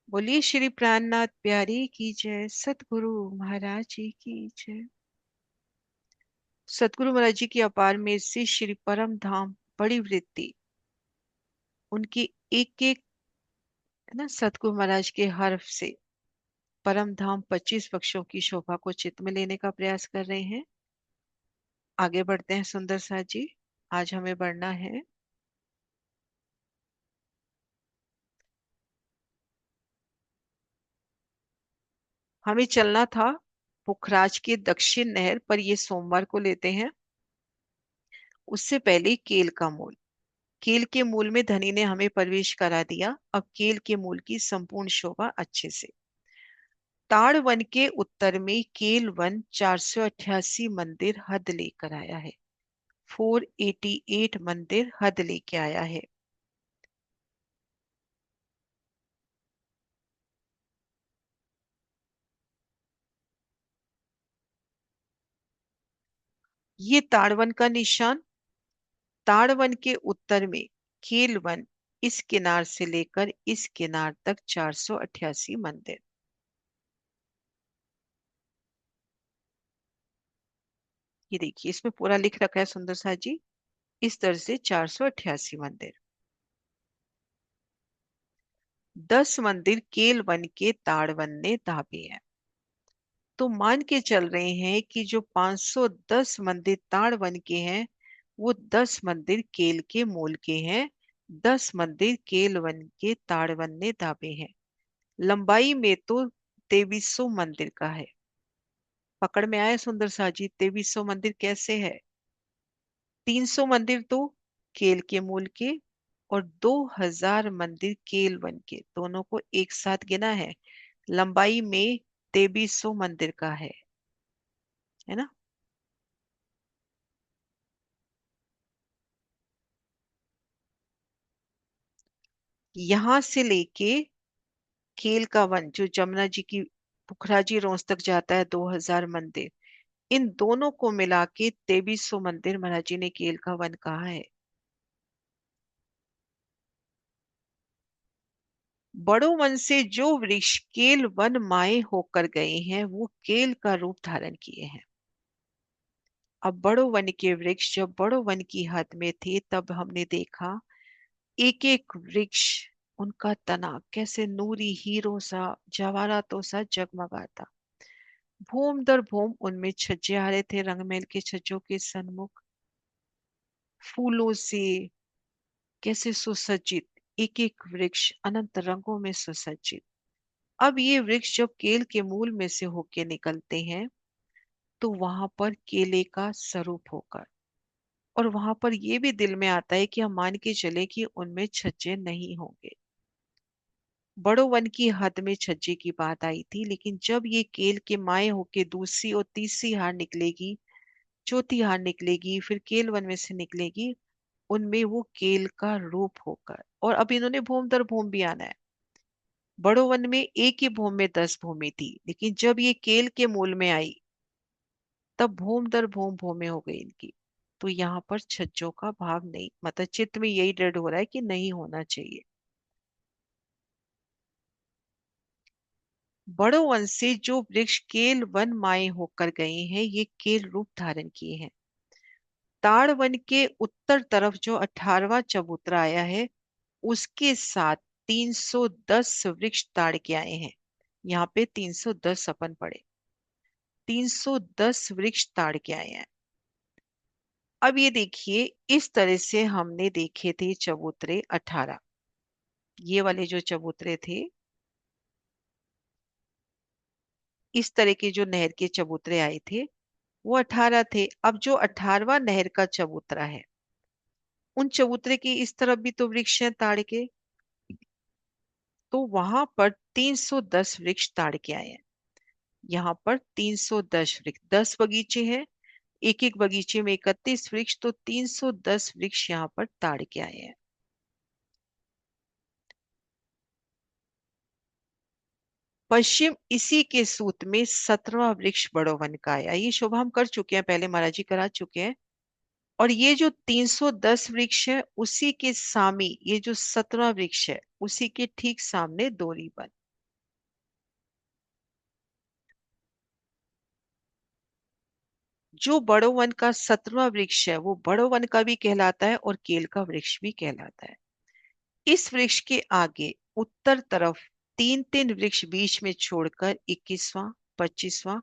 बोलिए श्री प्राणनाथ प्यारी की जय, सतगुरु महाराज जी की जय। सतगुरु महाराज जी की अपार में से श्री परम धाम बड़ी वृत्ति उनकी एक एक है ना, सतगुरु महाराज के हर्फ से परम धाम 25 पक्षों की शोभा को चित्त में लेने का प्रयास कर रहे हैं। आगे बढ़ते हैं सुंदर साथ जी। आज हमें बढ़ना है हमें चलना था पुखराज के दक्षिण नहर पर। ये सोमवार को लेते हैं। उससे पहले केल का मूल। केल के मूल में धनी ने हमें प्रवेश करा दिया। अब केल के मूल की संपूर्ण शोभा अच्छे से। ताड़ वन के उत्तर में केल वन 488 मंदिर हद लेकर आया है। 488 मंदिर हद लेके आया है। ये ताड़वन का निशान। ताड़वन के उत्तर में केल वन, इस किनार से लेकर इस किनार तक 488 मंदिर। ये देखिए इसमें पूरा लिख रखा है सुंदर सा जी। इस तरह से 488 मंदिर। 10 मंदिर केल वन के ताड़वन ने दाबे हैं। तो मान के चल रहे हैं कि जो 510 मंदिर ताड़वन के हैं वो 10 मंदिर केल के मूल के हैं। 10 मंदिर केल वन के ताड़वन ने दाबे हैं। लंबाई में तो 2300 मंदिर का है। पकड़ में आया सुंदर साजी? 2300 मंदिर कैसे है? 300 मंदिर तो केल के मूल के और 2000 मंदिर केल वन के, दोनों को एक साथ गिना है। लंबाई में 2300 मंदिर का है ना। यहां से लेके केल का वन जो जमुना जी की पुखराजी रोंस तक जाता है, 2000 मंदिर, इन दोनों को मिला के 2300 मंदिर महाराज जी ने केल का वन कहा है। बड़ों वन से जो वृक्ष केल वन माए होकर गए हैं वो केल का रूप धारण किए हैं। अब बड़ों वन के वृक्ष जब बड़ों वन की हद में थे तब हमने देखा एक एक वृक्ष, उनका तना कैसे नूरी हीरो सा जवाहरातों सा जगमगाता। भूम दर भूम उनमें छज्जे आ रहे थे, रंगमहल के छज्जों के सन्मुख फूलों से कैसे सुसज्जित। एक एक वृक्ष अनंत रंगों में सुसज्जित। अब ये वृक्ष जब केल के मूल में से होके निकलते हैं तो वहां पर केले का स्वरूप होकर, और वहां पर ये भी दिल में आता है कि हम मान के चले कि उनमें छज्जे नहीं होंगे। बड़ो वन की हद में छज्जे की बात आई थी, लेकिन जब ये केल के माए होके दूसरी और तीसरी हार निकलेगी, चौथी हार निकलेगी, फिर केल वन में से निकलेगी, उनमें वो केल का रूप होकर। और अब इन्होंने भूम दर भूम भी आना है। बड़ो वन में एक ही भूम में 10 भूमि थी, लेकिन जब ये केल के मूल में आई तब भूम दर भूम भूमि हो गई इनकी। तो यहाँ पर छज्जों का भाव नहीं, मतलब चित्त में यही दृढ़ हो रहा है कि नहीं होना चाहिए। बड़ो वन से जो वृक्ष केल वन माए होकर गए हैं ये केल रूप धारण किए हैं। ताड़ वन के उत्तर तरफ जो 18वां चबूतरा आया है उसके साथ 310 वृक्ष ताड़ के आए हैं। यहाँ पे 310 अपन पड़े। 310 वृक्ष ताड़ के आए हैं। अब ये देखिए इस तरह से हमने देखे थे चबूतरे 18। ये वाले जो चबूतरे थे, इस तरह के जो नहर के चबूतरे आए थे वो 18 थे। अब जो 18वां नहर का चबूतरा है उन चबूतरे के इस तरफ भी तो वृक्ष हैं ताड़ के, तो वहां पर 310 वृक्ष ताड़ के आए हैं। यहाँ पर 310 वृक्ष, 10 बगीचे हैं, एक एक बगीचे में 31 वृक्ष, तो 310 वृक्ष यहाँ पर ताड़ के आए हैं। पश्चिम इसी के सूत में 17वां वृक्ष बड़ो वन का आया। ये शोभा हम कर चुके हैं, पहले महाराज जी करा चुके हैं। और ये जो 310 वृक्ष है उसी के सामी ये जो 17वां वृक्ष है उसी के ठीक सामने दोरी वन। जो बड़ो वन का 17वां वृक्ष है वो बड़ो वन का भी कहलाता है और केल का वृक्ष भी कहलाता है। इस वृक्ष के आगे उत्तर तरफ तीन तीन वृक्ष बीच में छोड़कर 21वां, 25वां,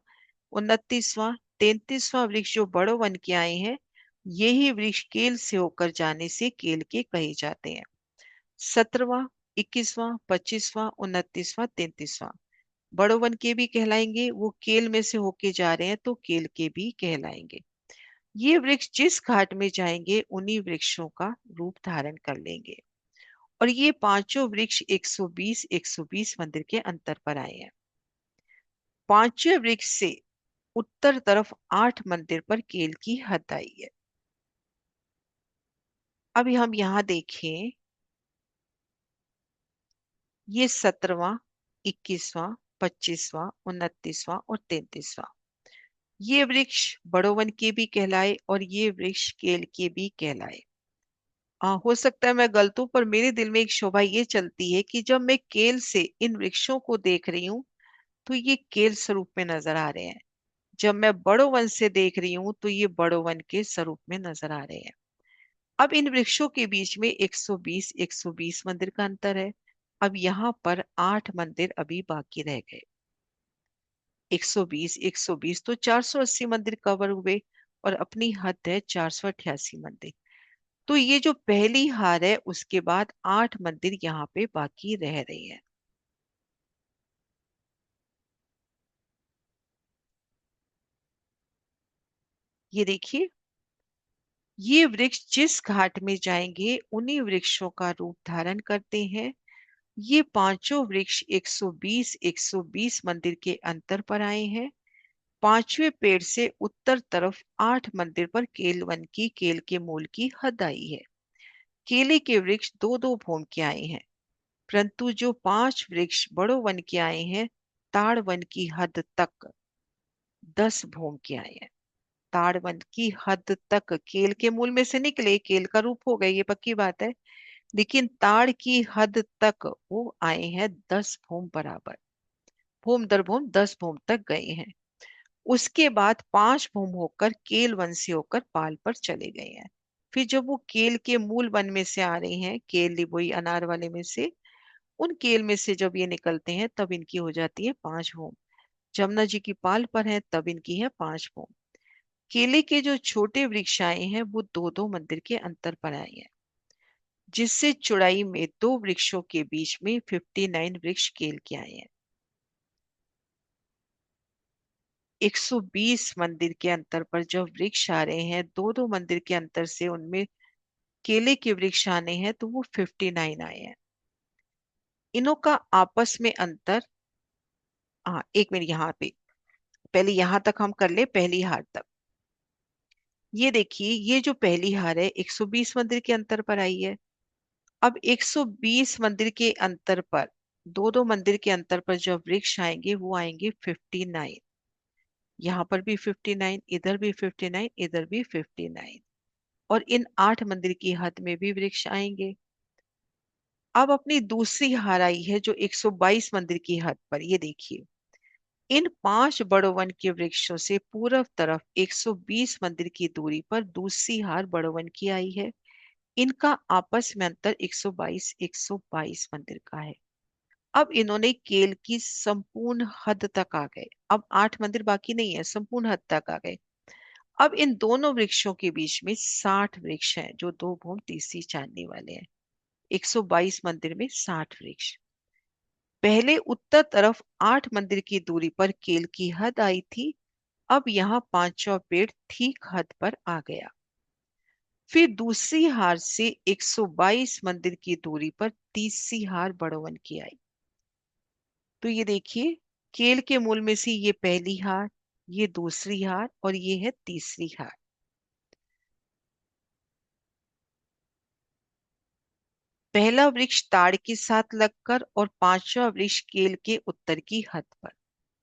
29वां, 33वां वृक्ष जो बड़ो वन के आए हैं, यही वृक्ष केल से होकर जाने से केल के कहे जाते हैं। 17वां, 21वां, 25वां, 29वां, 33वां बड़ो वन के भी कहलाएंगे, वो केल में से होके जा रहे हैं तो केल के भी कहलाएंगे। ये वृक्ष जिस घाट में जाएंगे उन्हीं वृक्षों का रूप धारण कर लेंगे। और ये पांचों वृक्ष 120 120 मंदिर के अंतर पर आए हैं। पांचवें वृक्ष से उत्तर तरफ 8 मंदिर पर केल की हद आई है। अभी हम यहां देखें, ये 17वां, 21वां, 25वां, 29वां और 33वां ये वृक्ष बड़ो वन के भी कहलाए और ये वृक्ष केल के भी कहलाए। हो सकता है मैं गलत हूं, पर मेरे दिल में एक शोभा ये चलती है कि जब मैं केल से इन वृक्षों को देख रही हूँ तो ये केल स्वरूप में नजर आ रहे हैं। जब मैं बड़ो वन से देख रही हूं तो ये बड़ो वन के स्वरूप में नजर आ रहे हैं। अब इन वृक्षों के बीच में 120 120 मंदिर का अंतर है। अब यहाँ पर 8 मंदिर अभी बाकी रह गए। 120 120 तो 480 मंदिर कवर हुए और अपनी हद है 488 मंदिर। तो ये जो पहली हार है उसके बाद 8 मंदिर यहाँ पे बाकी रह रहे हैं। ये देखिए, ये वृक्ष जिस घाट में जाएंगे उन्हीं वृक्षों का रूप धारण करते हैं। ये पांचों वृक्ष 120 120 मंदिर के अंतर पर आए हैं। पांचवें पेड़ से उत्तर तरफ 8 मंदिर पर केल वन की केल के मूल की हद आई है। केले के वृक्ष दो दो भूम के आए हैं, परंतु जो 5 वृक्ष बड़ो वन के आए हैं, ताड़ वन की हद तक 10 भूम के आए हैं। ताड़ वन की हद तक केल के मूल में से निकले, केल का रूप हो गए, ये पक्की बात है। लेकिन ताड़ की हद तक वो आए हैं 10 भूम बराबर। भूम दर भूम 10 भूम तक गए हैं। उसके बाद 5 भूम होकर केल वन से होकर पाल पर चले गए हैं। फिर जब वो केल के मूल वन में से आ रहे हैं, केल लिबोई अनार वाले में से, उन केल में से जब ये निकलते हैं तब इनकी हो जाती है 5 भूम। जमुना जी की पाल पर है तब इनकी है 5 भूम। केले के जो छोटे वृक्ष आए हैं वो दो दो मंदिर के अंतर पर आए हैं, जिससे चौड़ाई में दो वृक्षों के बीच में 59 वृक्ष केल के आए हैं। 120 मंदिर के अंतर पर जब वृक्ष आ रहे हैं, दो दो मंदिर के अंतर से उनमें केले के वृक्ष आने हैं तो वो 59 आए हैं। इनों का आपस में अंतर, हाँ एक मिनट यहाँ पे, पहले यहां तक हम कर ले, पहली हार तक। ये देखिए, ये जो पहली हार है 120 मंदिर के अंतर पर आई है। अब 120 मंदिर के अंतर पर, दो दो मंदिर के अंतर पर जब वृक्ष आएंगे वो आएंगे 59। यहाँ पर भी 59, इधर भी 59, इधर भी 59। और इन 8 मंदिर की हद में भी वृक्ष आएंगे। अब अपनी दूसरी हार आई है जो 122 मंदिर की हद पर। ये देखिए, इन 5 बड़ो वन के वृक्षों से पूर्व तरफ 120 मंदिर की दूरी पर दूसरी हार बड़ो वन की आई है। इनका आपस में अंतर 122 122 मंदिर का है। अब इन्होंने केल की संपूर्ण हद तक आ गए। अब 8 मंदिर बाकी नहीं है, संपूर्ण हद तक आ गए। अब इन दोनों वृक्षों के बीच में 60 वृक्ष हैं जो दो भूम तीसरी चांदनी वाले हैं। 122 मंदिर में 60 वृक्ष। पहले उत्तर तरफ 8 मंदिर की दूरी पर केल की हद आई थी। अब यहाँ पांचवा पेड़ ठीक हद पर आ गया। फिर दूसरी हार से 122 मंदिर की दूरी पर तीसरी हार बड़ोवन की आई। तो ये देखिए, केल के मूल में से ये पहली हार, ये दूसरी हार और ये है तीसरी हार। पहला वृक्ष ताड़ के साथ लगकर और पांचवा वृक्ष केल के उत्तर की हद पर।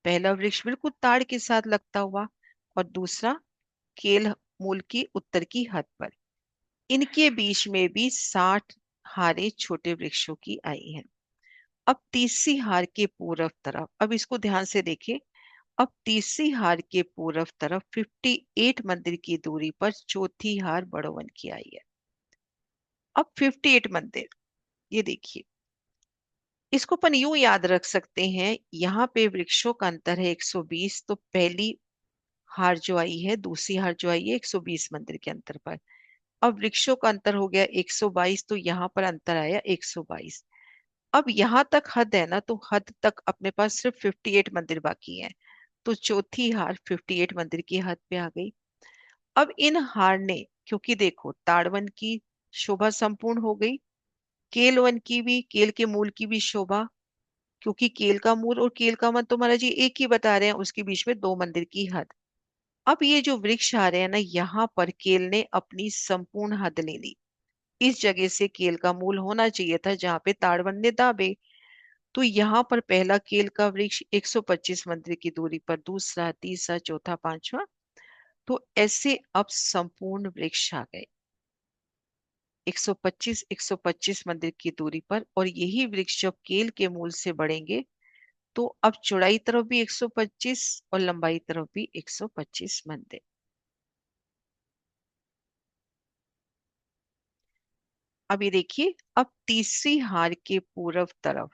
पहला वृक्ष बिल्कुल ताड़ के साथ लगता हुआ और दूसरा केल मूल की उत्तर की हद पर। इनके बीच में भी 60 हारें छोटे वृक्षों की आई हैं। अब तीसरी हार के पूर्व तरफ, अब इसको ध्यान से देखें, अब तीसरी हार के पूर्व तरफ 58 मंदिर की दूरी पर चौथी हार बड़ोवन की आई है। अब 58 मंदिर, ये देखिए, इसको अपन यूं याद रख सकते हैं, यहाँ पे वृक्षों का अंतर है 120, तो पहली हार जो आई है, दूसरी हार जो आई है 120 मंदिर के अंतर पर। अब वृक्षों का अंतर हो गया 122, तो यहाँ पर अंतर आया 122। अब यहाँ तक हद है ना, तो हद तक अपने पास सिर्फ 58 मंदिर बाकी हैं। तो चौथी हार 58 मंदिर की हद पे आ गई। अब इन हार ने, क्योंकि देखो ताड़वन की शोभा संपूर्ण हो गई, केलवन की भी, केल के मूल की भी शोभा, क्योंकि केल का मूल और केल का मन तो महाराज जी एक ही बता रहे हैं, उसके बीच में 2 मंदिर की हद। अब ये जो वृक्ष आ रहे हैं ना, यहाँ पर केल ने अपनी संपूर्ण हद ले ली। इस जगह से केल का मूल होना चाहिए था जहां पे ताड़वन ने दाबे। तो यहाँ पर पहला केल का वृक्ष 125 मंदिर की दूरी पर, दूसरा, तीसरा, चौथा, पांचवा, तो ऐसे अब संपूर्ण वृक्ष आ गए 125 125 मंदिर की दूरी पर। और यही वृक्ष जब केल के मूल से बढ़ेंगे, तो अब चौड़ाई तरफ भी 125 और लंबाई तरफ भी 125 मंदिर। अब ये देखिए, अब तीसरी हार के पूर्व तरफ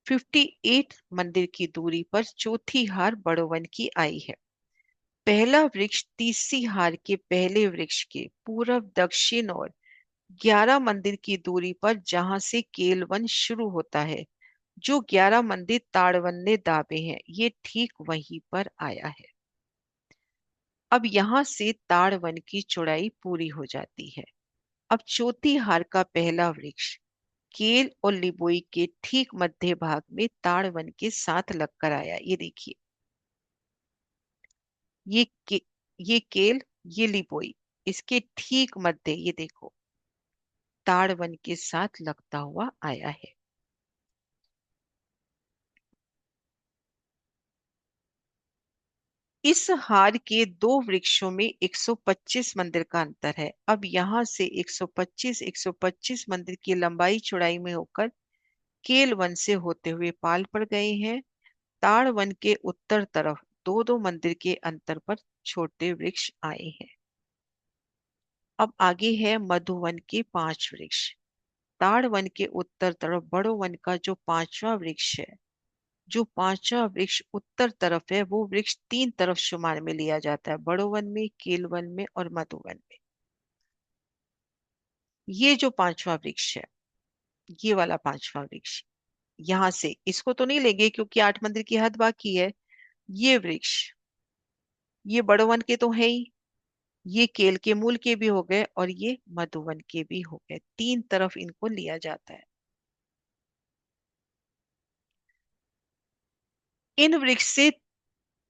58 मंदिर की दूरी पर चौथी हार बड़ोवन की आई है। पहला वृक्ष तीसरी हार के पहले वृक्ष के पूर्व दक्षिण और 11 मंदिर की दूरी पर, जहां से केलवन शुरू होता है, जो 11 मंदिर ताड़वन ने दाबे हैं, ये ठीक वहीं पर आया है। अब यहां से ताड़वन की चौड़ाई पूरी हो जाती है। अब चौथी हार का पहला वृक्ष केल और लिबोई के ठीक मध्य भाग में ताड़वन के साथ लगकर आया। ये देखिए, ये के, ये केल, ये लिबोई, इसके ठीक मध्य, ये देखो, ताड़वन के साथ लगता हुआ आया है। इस हार के दो वृक्षों में 125 मंदिर का अंतर है। अब यहां से 125 मंदिर की लंबाई चौड़ाई में होकर केल वन से होते हुए पाल पर गए हैं। ताड़ वन के उत्तर तरफ दो दो मंदिर के अंतर पर छोटे वृक्ष आए हैं। अब आगे है मधुवन के 5 वृक्ष। ताड़ वन के उत्तर तरफ बड़ो वन का जो पांचवा वृक्ष है, जो पांचवा वृक्ष उत्तर तरफ है, वो वृक्ष 3 तरफ शुमार में लिया जाता है, बड़ो वन में, केल वन में और मधुवन में। ये जो पांचवा वृक्ष है, ये वाला पांचवा वृक्ष, यहां से इसको तो नहीं लेंगे क्योंकि 8 मंदिर की हद बाकी है। ये वृक्ष, ये बड़ो वन के तो है ही, ये केल के मूल के भी हो गए और ये मधुवन के भी हो गए, 3 तरफ इनको लिया जाता है। इन वृक्ष से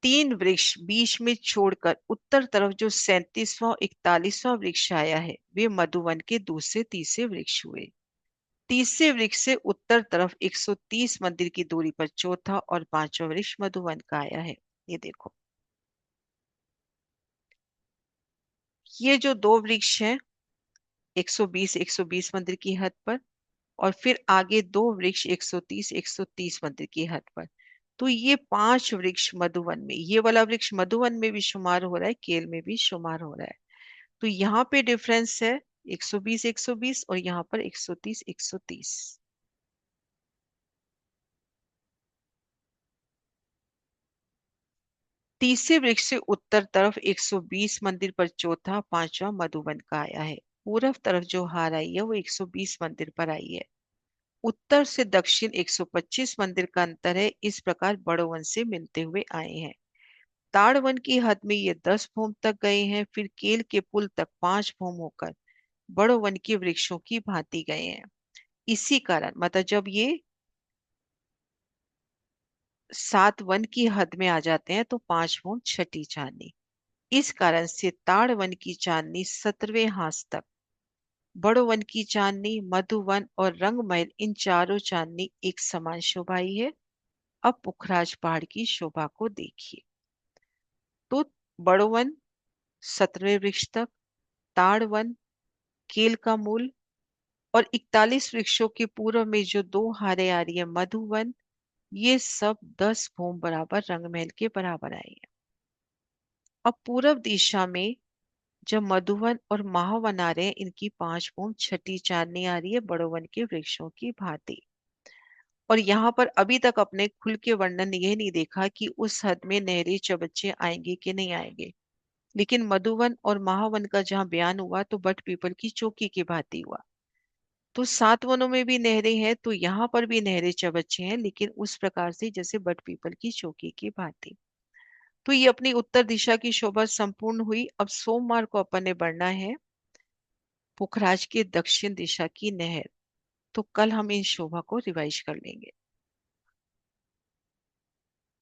3 वृक्ष बीच में छोड़कर उत्तर तरफ जो 37वां 41वां वृक्ष आया है, वे मधुवन के दूसरे तीसरे वृक्ष हुए। तीसरे वृक्ष से उत्तर तरफ 130 मंदिर की दूरी पर चौथा और पांचवा वृक्ष मधुवन का आया है। ये देखो, ये जो दो वृक्ष हैं 120 120 मंदिर की हद पर, और फिर आगे दो वृक्ष 130 130 मंदिर की हद पर, तो ये 5 वृक्ष मधुवन में, ये वाला वृक्ष मधुवन में भी शुमार हो रहा है, केल में भी शुमार हो रहा है। तो यहाँ पे डिफरेंस है 120 120 और यहाँ पर 130 130। तीसरे वृक्ष से उत्तर तरफ 120 मंदिर पर चौथा पांचवा मधुवन का आया है। पूर्व तरफ जो हार आई है वो 120 मंदिर पर आई है। उत्तर से दक्षिण 125 मंदिर का अंतर है। इस प्रकार बड़ोवन से मिलते हुए आए हैं। ताड़वन की हद में ये 10 भूम तक गए हैं, फिर केल के पुल तक 5 भूम होकर बड़ोवन के वृक्षों की भांति गए हैं। इसी कारण मतलब जब ये 7 वन की हद में आ जाते हैं तो 5 भूम छठी चांदनी। इस कारण से ताड़ वन की चांदनी 17वें हांस तक, बड़ो वन की चांदनी, मधुवन और रंगमहल, इन चारों चांदनी एक समान शोभाई है। अब पुखराज पहाड़ की शोभा को देखिए। तो बड़ो वन 17वें वृक्ष तक, ताड़ वन, केल का मूल, और 41 वृक्षों के पूर्व में जो दो हारे आ रही है, मधुवन ये सब 10 भूम बराबर रंगमहल के बराबर आएंगे। अब पूरब दिशा में जब मधुवन और महावन आ रहे हैं, इनकी 5 भूम छठी चांदनी आ रही है बड़ो वन के वृक्षों की भांति। और यहाँ पर अभी तक अपने खुल के वर्णन ये नहीं देखा कि उस हद में नहरी चबच्चे आएंगे कि नहीं आएंगे। लेकिन मधुवन और महावन का जहाँ बयान हुआ तो बट पीपल की चौकी की भांति हुआ। तो 7 वनों में भी नहरें हैं, तो यहाँ पर भी नहरें चबच्चे हैं, लेकिन उस प्रकार से जैसे बट पीपल की चौकी की भांति। तो ये अपनी उत्तर दिशा की शोभा संपूर्ण हुई। अब सोमवार को अपन ने बढ़ना है पुखराज के दक्षिण दिशा की नहर। तो कल हम इन शोभा को रिवाइज कर लेंगे,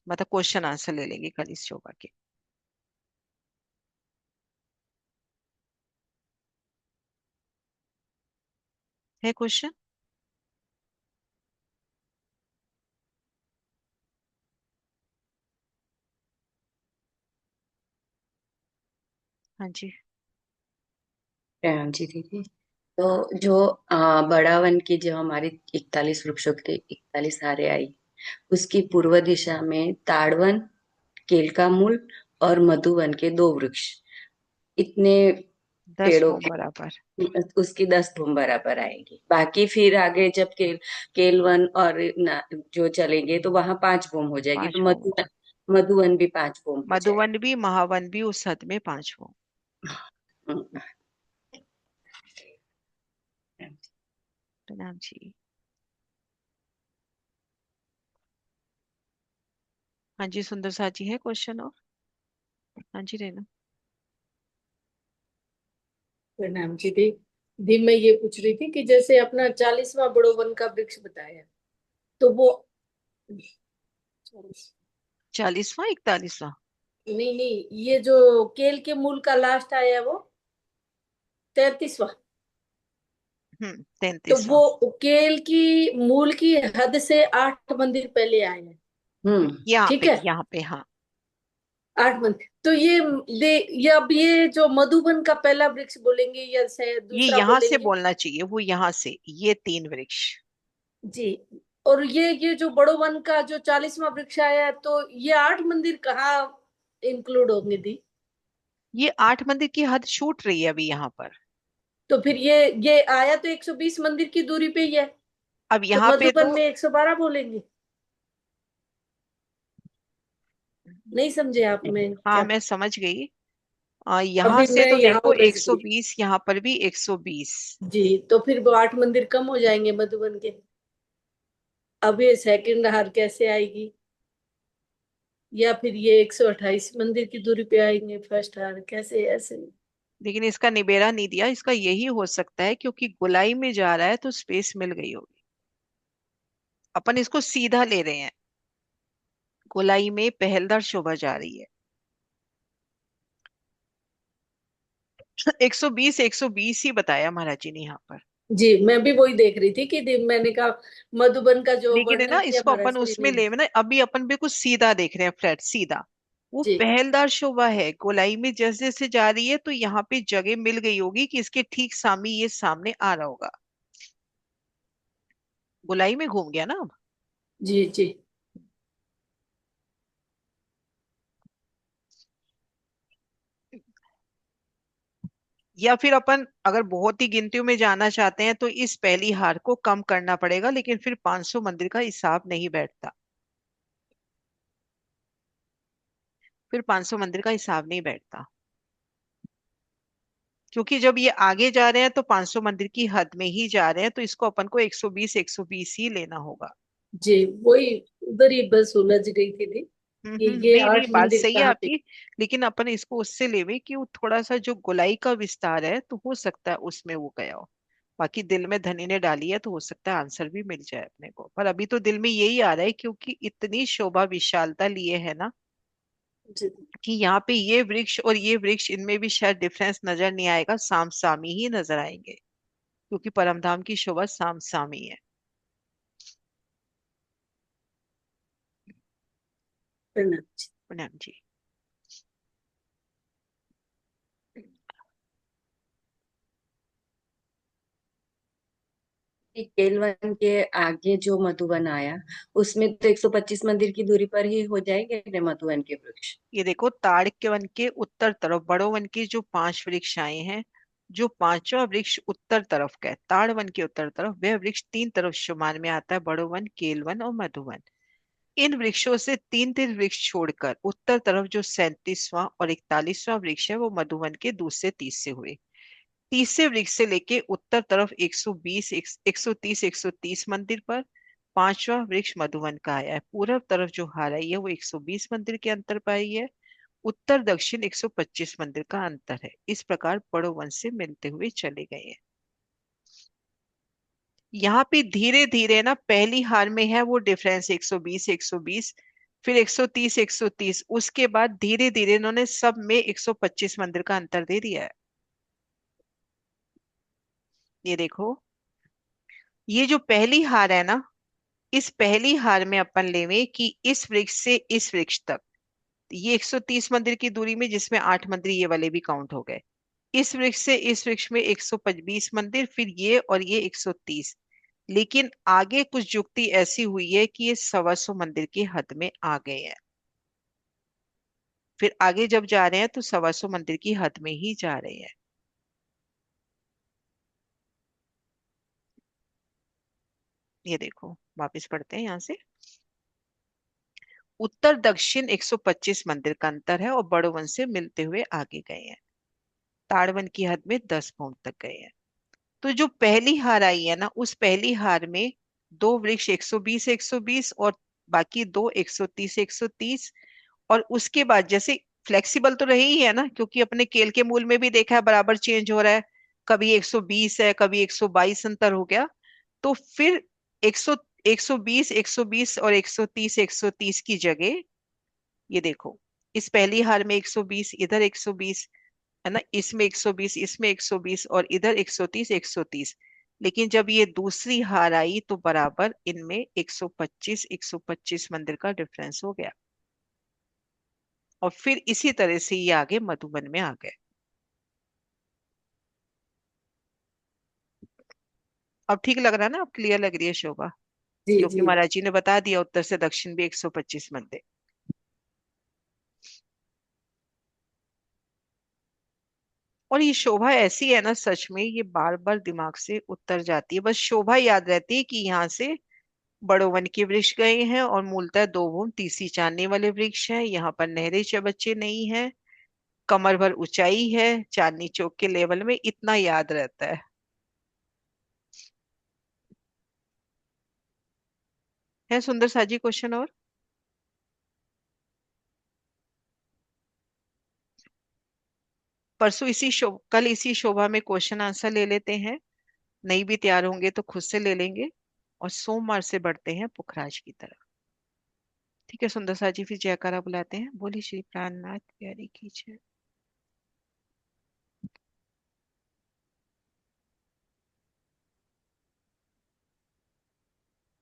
मतलब क्वेश्चन आंसर ले लेंगे कल इस शोभा के। है क्वेश्चन? हाँ जी। हाँ जी दीदी। तो जो बड़ा वन की जो हमारी 41 वृक्षों की 41 हारे आई, उसकी पूर्व दिशा में ताड़वन, केल का मूल और मधुवन के 2 वृक्ष, इतने 10 पेड़ों भूम बराबर। की उसकी 10 धूम बराबर आएगी। बाकी फिर आगे जब केलवन और जो चलेंगे तो वहां 5 धूम हो जाएगी, पांच तो भूम हो मधुवन जाए। मधुवन भी 5 धूम हो जाएगा। मधुवन भी महावन भी उस हद में 5 भूम। हम्म। प्रणाम जी। हाँ जी, सुंदर सा जी है क्वेश्चन और। हाँ जी रेनू। प्रणाम जी दी। दी मैं ये पूछ रही थी कि जैसे अपना 40वां बड़ो वन का वृक्ष बताया, तो वो 40वां 41वां? नहीं नहीं, ये जो केल के मूल का लास्ट आया वो 33वां। तो 33वां। वो केल की मूल की हद से 8 मंदिर पहले आए हैं। यहाँ ठीक पे, है, यहाँ पे, हाँ। 8 मंदिर। तो ये अब ये जो मधुबन का पहला वृक्ष बोलेंगे या शायद ये दूसरा यहाँ से बोलेंगे? बोलना चाहिए, वो यहाँ से, ये 3 वृक्ष। जी। और ये जो बड़ो वन का जो 40वां वृक्ष आया है, तो ये 8 मंदिर कहाँ इंक्लूड होंगे दी? ये 8 मंदिर की हद छूट रही है अभी यहाँ पर। तो फिर ये आया तो 120 मंदिर की दूरी पे ही है। अब तो यहाँ पे मधुबन तो में 112 बोलेंगे? नहीं समझे आप मैं हाँ, क्या? मैं समझ गई। यहाँ अभी से मैं तो यहाँ देखो उलझ गई। 120, यहाँ पर भी 120। जी, तो फिर वो 8 मंदिर कम हो जाएंगे मधुबन के। अब ये सेकंड हार कैसे आएगी? या फिर ये 128 मंदिर की दूरी पे आएंगे फर्स्ट हार, कैसे ऐसे? लेकिन इसका निबेरा नहीं दिया। इसका यही हो सकता है क्योंकि गोलाई में जा रहा है तो स्पेस मिल गई होगी। अपन इसको सीधा ले रहे हैं। गोलाई में पहलदार शोभा जा रही है। 120 120 ही बताया महाराज जी ने यहाँ पर। जी, मैं भी वही देख रही थी कि मैंने कहा मधुबन का जो लेकिन है ना, वर्णन किया इसको महाराज अपन जी उसमें ने। ले ना, अभी अपन बिल्कुल सीधा देख रहे हैं, फ्लैट सीधा। वो जी पहलदार शोभा है, गोलाई में जैसे जैसे जा रही है तो यहाँ पे जगह मिल गई होगी कि इसके ठीक सामने ये सामने आ रहा होगा। गोलाई में घूम गया ना अब। जी जी। या फिर अपन अगर बहुत ही गिनतियों में जाना चाहते हैं तो इस पहली हार को कम करना पड़ेगा, लेकिन फिर 500 मंदिर का हिसाब नहीं बैठता। फिर 500 मंदिर का हिसाब नहीं बैठता, क्योंकि जब ये आगे जा रहे हैं तो 500 मंदिर की हद में ही जा रहे हैं, तो इसको अपन को 120 120 ही लेना होगा। जी, वही उधर ही बस उलझ गई थी कि ये नहीं नहीं, आठ बात मंदिर सही है कहाँ पे? आपकी। लेकिन अपन इसको उससे लेवे कि वो थोड़ा सा जो गोलाई का विस्तार है तो हो सकता है उसमें वो गया हो। बाकी दिल में धनी ने डाली है तो हो सकता है आंसर भी मिल जाए अपने को, पर अभी तो दिल में यही आ रहा है क्योंकि इतनी शोभा विशालता लिए है ना, जी। कि यहाँ पे ये वृक्ष और ये वृक्ष इनमें भी शायद डिफरेंस नजर नहीं आएगा, साम सामी ही नजर आएंगे, क्योंकि परमधाम की शोभा साम सामी है। प्रणाम। प्रणाम जी। कि केलवन के आगे जो मधुवन आया, उसमें तो 125 मंदिर की दूरी पर ही हो जाएंगे ना मधुवन के वृक्ष। ये देखो, ताड़ वन के उत्तर तरफ बड़ो वन के जो 5 वृक्ष आए हैं, जो पांचवा वृक्ष उत्तर तरफ का है, ताड़ वन के उत्तर तरफ, वह वृक्ष 3 तरफ शुमार में आता है, बड़ो वन, केलवन और मधुवन। इन वृक्षों से 3 3 वृक्ष छोड़कर उत्तर तरफ जो 37वां और 41वां वृक्ष है, वो मधुवन के दूसरे तीसरे हुए। तीसरे वृक्ष से लेके उत्तर तरफ 120 130 130 मंदिर पर पांचवा वृक्ष मधुवन का आया है। पूर्व तरफ जो हाराई है वो 120 मंदिर के अंतर पाई है। उत्तर दक्षिण 125 मंदिर का अंतर है। इस प्रकार बड़ो वंश से मिलते हुए चले गए हैं। यहाँ पे धीरे धीरे ना, पहली हार में है वो डिफरेंस 120 120, फिर 130 130, उसके बाद धीरे धीरे इन्होंने सब में 125 मंदिर का अंतर दे दिया है। ये देखो, ये जो पहली हार है ना, इस पहली हार में अपन लेवे कि इस वृक्ष से इस वृक्ष तक, ये 130 मंदिर की दूरी में, जिसमें 8 मंदिर ये वाले भी काउंट हो गए। इस वृक्ष से इस वृक्ष में 120 मंदिर, फिर ये और ये 130। लेकिन आगे कुछ जुक्ति ऐसी हुई है कि ये 125 मंदिर की हद में आ गए हैं। फिर आगे जब जा रहे हैं तो 125 मंदिर की हद में ही जा रहे हैं। ये देखो, वापस पढ़ते हैं यहां से। उत्तर दक्षिण 125 मंदिर का अंतर है और बड़ोवन से मिलते हुए आगे गए हैं। ताड़वन की हद में 10 पाउंड तक गए हैं। तो जो पहली हार आई है ना, उस पहली हार में दो वृक्ष 120 120 और बाकी दो 130 130। और उसके बाद जैसे फ्लेक्सिबल तो रही ही है ना, क्योंकि अपने केल के मूल में भी देखा है बराबर चेंज हो रहा है। कभी 120 है, कभी 122 अंतर हो गया। तो फिर 100 120 120 और 130 130 की जगह, ये देखो, इस पहली हार में 120, इधर 120 है ना, इसमें 120, इसमें 120 और इधर 130 130। लेकिन जब ये दूसरी हार आई तो बराबर इनमें 125 125 मंदिर का डिफरेंस हो गया। और फिर इसी तरह से ये आगे मधुबन में आ गए। अब ठीक लग रहा है ना? अब क्लियर लग रही है शोभा? जी क्योंकि जी। महाराज जी ने बता दिया उत्तर से दक्षिण भी 125 मंदिर। और ये शोभा ऐसी है ना, सच में ये बार बार दिमाग से उतर जाती है। बस शोभा याद रहती है कि यहाँ से बड़ो वन के वृक्ष गए हैं और मूलतः दो भूम तीसरी चांदने वाले वृक्ष हैं। यहाँ पर नहरें बच्चे नहीं है, कमर भर ऊंचाई है, चांदनी चौक के लेवल में, इतना याद रहता है सुंदर साजी क्वेश्चन? और परसों कल इसी शोभा में क्वेश्चन आंसर ले लेते हैं। नहीं भी तैयार होंगे तो खुद से ले लेंगे। और सोमवार से बढ़ते हैं पुखराज की तरफ। ठीक है सुंदर साजी, फिर जयकारा बुलाते हैं। बोली श्री प्राणनाथ प्यारी की जय।